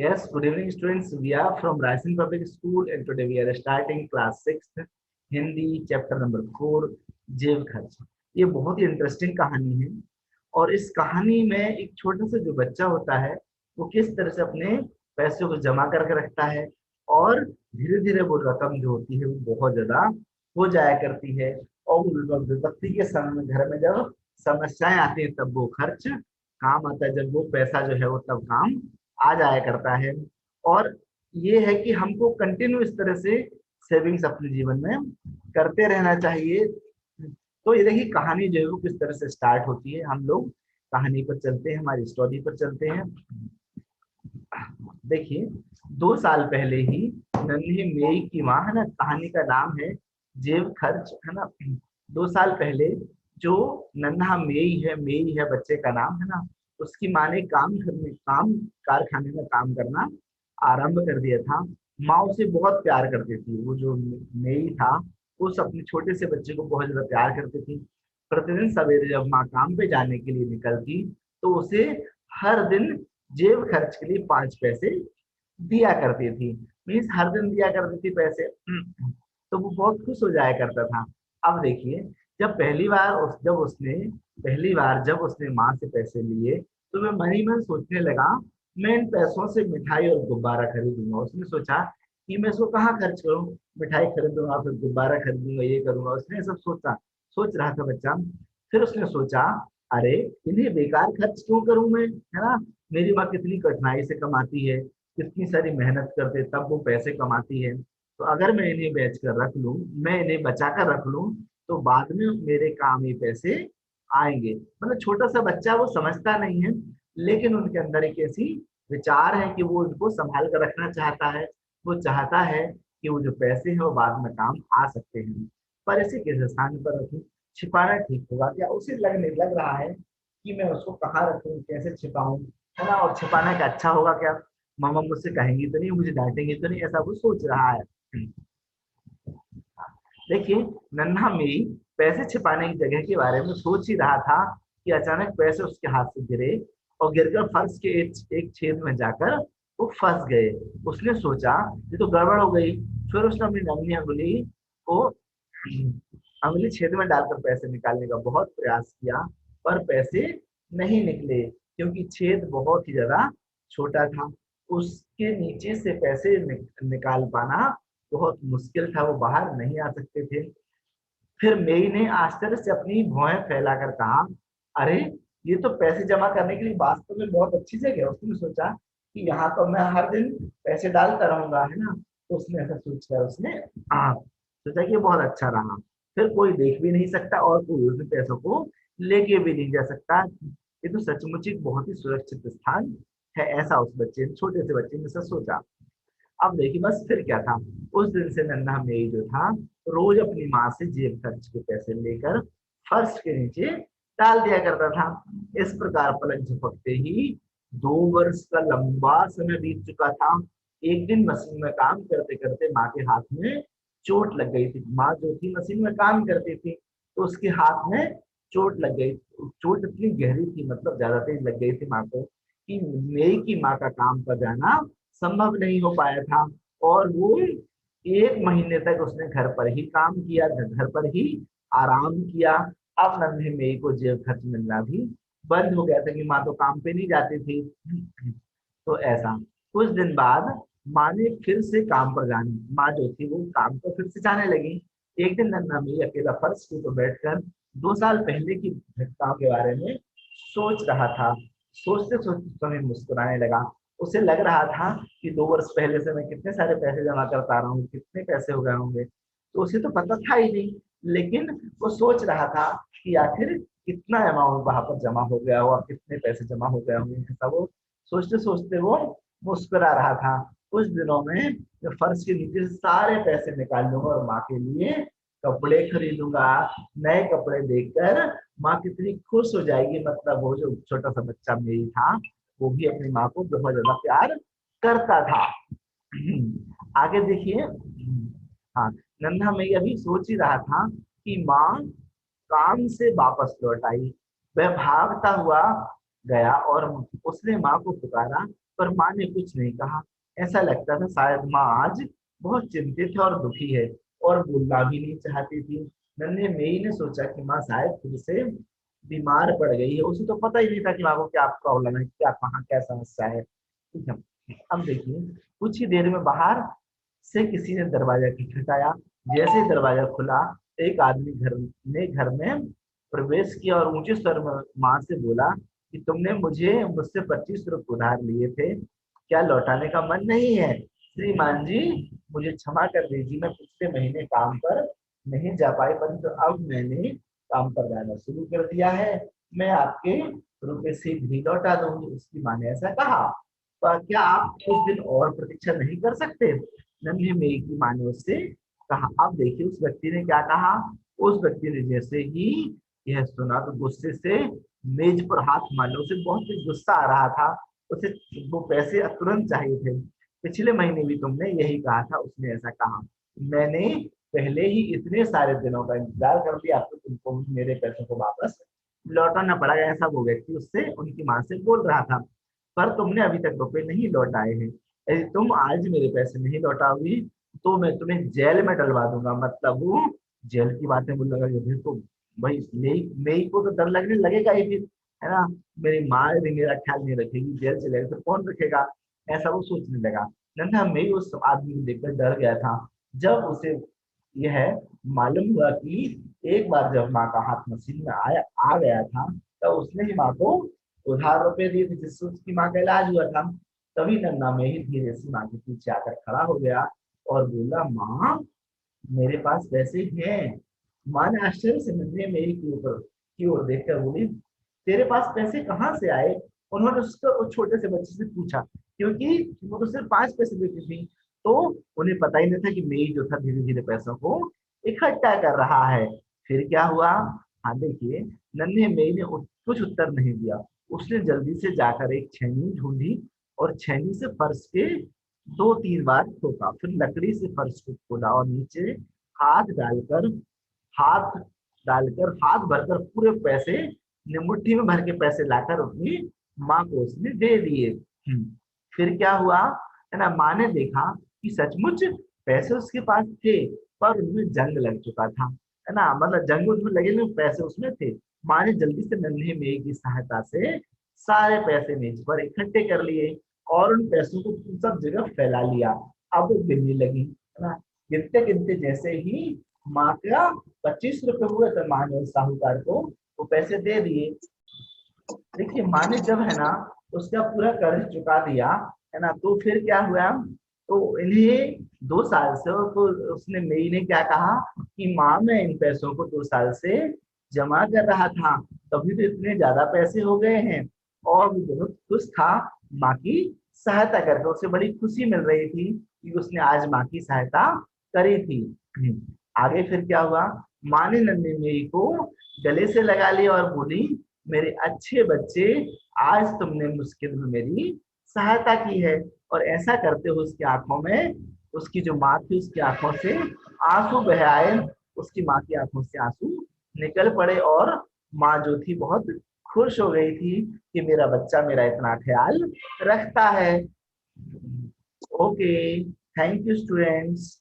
Yes, good evening, students. We are from Rising Public School, and today we are starting class 6th Hindi chapter number 4 जेब खर्च। ये बहुत ही interesting कहानी है और इस कहानी में एक छोटा सा जो बच्चा होता है वो किस तरह से अपने पैसों को जमा करके रखता है और धीरे धीरे वो रकम जो होती है वो बहुत ज्यादा हो जाया करती है और वो विपत्ति के समय में घर में जब समस्याएं आती हैं तब वो खर्च काम आता है, जब वो पैसा जो है वो तब काम आ जाया करता है। और ये है कि हमको कंटिन्यू इस तरह से सेविंग्स अपने जीवन में करते रहना चाहिए। तो ये देखिए कहानी जो है वो किस तरह से स्टार्ट होती है। हम लोग कहानी पर चलते हैं, हमारी स्टोरी पर चलते हैं। देखिए 2 साल पहले ही नन्ही मेई की माँ है ना, कहानी का नाम है जेब खर्च, है ना। 2 साल पहले जो नन्हा मेई है बच्चे का नाम, है ना, उसकी माँ ने काम कारखाने में काम करना आरंभ कर दिया था। माँ उसे बहुत प्यार करती थी। वो जो मेई था उस अपने छोटे से बच्चे को बहुत ज्यादा प्यार करती थी। प्रतिदिन सवेरे जब माँ काम पे जाने के लिए निकलती तो उसे हर दिन जेब खर्च के लिए 5 पैसे दिया करती थी। मीन्स हर दिन दिया करती थी पैसे। तो वो बहुत खुश हो जाया करता था। अब देखिए जब उसने माँ से पैसे लिए तो मैं मन ही मन सोचने लगा मैं इन पैसों से मिठाई और गुब्बारा खरीदूंगा। उसने सोचा कि मैं इसको कहाँ खर्च करूं, मिठाई खरीदूंगा फिर गुब्बारा खरीदूंगा ये करूंगा। उसने सब सोच रहा था बच्चा। फिर उसने सोचा अरे इन्हें बेकार खर्च क्यों करूं मैं, है ना। मेरी माँ कितनी कठिनाई से कमाती है, कितनी सारी मेहनत करते तब वो पैसे कमाती है। तो अगर मैं इन्हें बेच कर रख लूं, मैं इन्हें बचा कर रख लूं तो बाद में मेरे काम ये पैसे आएंगे। मतलब छोटा सा बच्चा वो समझता नहीं है, लेकिन उनके अंदर एक ऐसी विचार है कि वो उनको संभाल कर रखना चाहता है। वो चाहता है कि वो जो पैसे हैं वो बाद में काम आ सकते हैं। पर इसे किस स्थान पर रखूं, छिपाना ठीक होगा क्या? उसे लग रहा है कि मैं उसको कहाँ रखूं, कैसे छिपाऊं, है ना। और छिपाने का अच्छा होगा क्या, मामा मुझसे कहेंगी तो नहीं, मुझे डांटेंगे तो नहीं, ऐसा वो सोच रहा है। देखिए नन्हा मेरी पैसे छिपाने की जगह के बारे में सोच ही रहा था कि अचानक पैसे उसके हाथ से गिरे और गिरकर फर्श के एक छेद में जाकर वो फंस गए। उसने सोचा ये तो गड़बड़ हो गई। फिर उसने अपनी नन्ही अंगुली को अंगुली छेद में डालकर पैसे निकालने का बहुत प्रयास किया, पर पैसे नहीं निकले क्योंकि छेद बहुत ही ज्यादा छोटा था। उसके नीचे से पैसे निकाल पाना बहुत मुश्किल था, वो बाहर नहीं आ सकते थे। फिर मेई ने आश्चर्य से अपनी भौहें फैलाकर कहा अरे ये तो पैसे जमा करने के लिए वास्तव में बहुत अच्छी जगह है। उसने सोचा कि यहाँ तो मैं हर दिन पैसे डालता रहूंगा, है ना। तो उसने ऐसा सोचा, उसने सोचा कि ये बहुत अच्छा रहा। फिर कोई देख भी नहीं सकता और कोई उस पैसों को लेके भी नहीं जा सकता। ये तो सचमुच एक बहुत ही सुरक्षित स्थान है, ऐसा उस बच्चे ने, छोटे से बच्चे ने ऐसा सोचा। अब देखिए बस फिर क्या था। उस दिन से नन्हा मेरी जो था रोज अपनी माँ से जेब खर्च के पैसे लेकर फर्श के नीचे डाल दिया करता था। इस प्रकार पलक झपकते ही 2 वर्ष का लंबा समय बीत चुका था। एक दिन मशीन में काम करते करते माँ के हाथ में चोट लग गई थी। माँ जो थी मशीन में काम करती थी तो उसके हाथ में चोट लग गई। चोट इतनी गहरी थी, मतलब ज्यादा तेज लग गई थी माँ को, कि मेरी की माँ का काम पर जाना संभव नहीं हो पाया था। और वो 1 महीने तक उसने घर पर ही काम किया, घर पर ही आराम किया। अब नन्हे मेरी को जेब खर्च मिलना भी बंद हो गया था कि माँ तो काम पे नहीं जाती थी। तो ऐसा कुछ दिन बाद माँ ने फिर से काम पर जाने, माँ जो थी वो काम पर फिर से जाने लगी। एक दिन नन्हा मेरी अकेला फर्श के ऊपर बैठकर 2 साल पहले की घटनाओं के बारे में सोच रहा था। सोचते सोचते समय मुस्कुराने लगा। उसे लग रहा था कि 2 वर्ष पहले से मैं कितने सारे पैसे जमा करता रहा हूँ, कितने पैसे हो गए होंगे। तो उसे तो पता था ही नहीं, लेकिन वो सोच रहा था कि आखिर कितना अमाउंट वहां पर जमा हो गया होगा, कितने पैसे जमा हो गए होंगे, ऐसा वो सोचते सोचते वो मुस्कुरा रहा था। कुछ दिनों में मैं फर्श के नीचे से सारे पैसे निकाल लूंगा और माँ के लिए कपड़े खरीदूंगा। नए कपड़े देखकर माँ कितनी खुश हो जाएगी। मतलब वो जो छोटा सा बच्चा मेरी था वो भी अपनी माँ को बहुत ज्यादा प्यार करता था। आगे देखिए। हाँ, नन्हा मैं अभी सोच ही रहा था कि माँ काम से वापस लौट आई। वह भागता हुआ गया और उसने माँ को पुकारा पर माँ ने कुछ नहीं कहा। ऐसा लगता था शायद माँ आज बहुत चिंतित है और दुखी है, और बोलना भी नहीं चाहती थी। नन्हे मेई ने सोचा कि माँ शायद खुद से बीमार पड़ गई है। उसे तो पता ही नहीं था कि माँ को क्या प्रॉब्लम है, क्या कहाँ क्या समस्या है। ठीक है, अब देखिए कुछ ही देर में बाहर से किसी ने दरवाजा खटखटाया। जैसे ही दरवाजा खुला, एक आदमी घर में प्रवेश किया और ऊंचे स्वर में माँ से बोला कि तुमने मुझसे 25 रुपये उधार लिए थे, क्या लौटाने का मन नहीं है? श्रीमान जी, मुझे क्षमा कर दीजिए, मैं पिछले महीने काम पर नहीं जा पाई, परंतु अब मैंने काम पर जाना शुरू कर दिया है, मैं आपके रुपए शीघ्र ही लौटा दूंगी। उसकी माँ ने ऐसा कहा। पर क्या आप कुछ दिन और प्रतीक्षा नहीं कर सकते? नन्हे मेरी की माँ ने उससे कहा। अब देखिए उस व्यक्ति ने क्या कहा। उस व्यक्ति ने जैसे ही यह सुना तो गुस्से से मेज पर हाथ मारने, उसे बहुत ही गुस्सा आ रहा था। उसे वो पैसे तुरंत चाहिए थे। पिछले महीने भी तुमने यही कहा था, उसने ऐसा कहा। मैंने पहले ही इतने सारे दिनों का इंतजार कर लिया, अब तो तुमको मेरे पैसों को वापस लौटाना पड़ेगा, ऐसा वो व्यक्ति उससे उनकी माँ से बोल रहा था। पर तुमने अभी तक रुपए नहीं लौटाए हैं, यदि तुम आज मेरे पैसे नहीं लौटाओगी तो मैं तुम्हें जेल में डलवा दूंगा। मतलब वो जेल की बातें बोलने लगा। फिर तो भाई मेरी को तो डर लगने लगेगा ही फिर, है ना, मेरी माँ यदि मेरा ख्याल नहीं रखेगी, जेल चलेगा तो कौन रखेगा, ऐसा वो सोचने लगा। नन्हा मैं उस आदमी को देखकर डर गया था। जब उसे यह मालूम हुआ कि एक बार जब माँ का हाथ मशीन में आ गया था, तब उसने ही माँ को उधार रुपए दिए थे जिससे उसकी माँ का इलाज हुआ था। तभी नन्हा में ही धीरे से माँ के पीछे आकर खड़ा हो गया और बोला, माँ मेरे पास पैसे हैं। माँ ने आश्चर्य से नन्हे मेरी की ओर देखकर बोली, तेरे पास पैसे कहाँ से आए? उन्होंने उसको उस छोटे से बच्चे से पूछा, क्योंकि वो तो सिर्फ 5 पैसे देती थी। तो उन्हें पता ही नहीं था कि मेई जो था धीरे धीरे पैसों को इकट्ठा कर रहा है। फिर क्या हुआ? हाँ देखिए, नन्हे मेई ने कुछ उत्तर नहीं दिया। उसने जल्दी से जाकर एक छेनी ढूंढी और छेनी से फर्श के 2-3 बार ठोका, फिर लकड़ी से फर्श को खोदा और नीचे हाथ डालकर हाथ हाथ भरकर पूरे पैसे मुट्ठी में भर के पैसे लाकर अपनी माँ को उसने दे दिए। फिर क्या हुआ, है ना, माँ ने देखा कि सचमुच पैसे उसके पास थे, पर उनमें जंग लग चुका था। है ना, मतलब जंग उसमें लगे नहीं, पैसे उसमें थे। माँ ने जल्दी से नन्हे मेघ की सहायता से सारे पैसे मेज पर इकट्ठे कर लिए और उन पैसों को सब जगह फैला लिया। अब वो गिनने लगी, है ना, गिनते गिनते जैसे ही माँ का 25 रुपए हुए तो माँ ने उस साहूकार को वो पैसे दे दिए। देखिए माँ ने जब, है ना, उसका पूरा कर्ज चुका दिया, है ना, तो फिर क्या हुआ, तो इन्हें 2 साल से तो उसने मेरी ने क्या कहा कि माँ मैं इन पैसों को 2 साल से जमा कर रहा था, तभी तो इतने ज्यादा पैसे हो गए हैं। और वो बहुत खुश था माँ की सहायता करके, उसे बड़ी खुशी मिल रही थी कि उसने आज माँ की सहायता करी थी। आगे फिर क्या हुआ, माँ ने नन्ही मेरी को गले से लगा लिया और बोली, मेरे अच्छे बच्चे, आज तुमने मुश्किल में मेरी सहायता की है। और ऐसा करते हुए उसकी आंखों में, उसकी जो माँ थी उसकी आंखों से आंसू बह आए। उसकी माँ की आंखों से आंसू निकल पड़े और माँ जो थी बहुत खुश हो गई थी कि मेरा बच्चा मेरा इतना ख्याल रखता है। Okay, thank you students.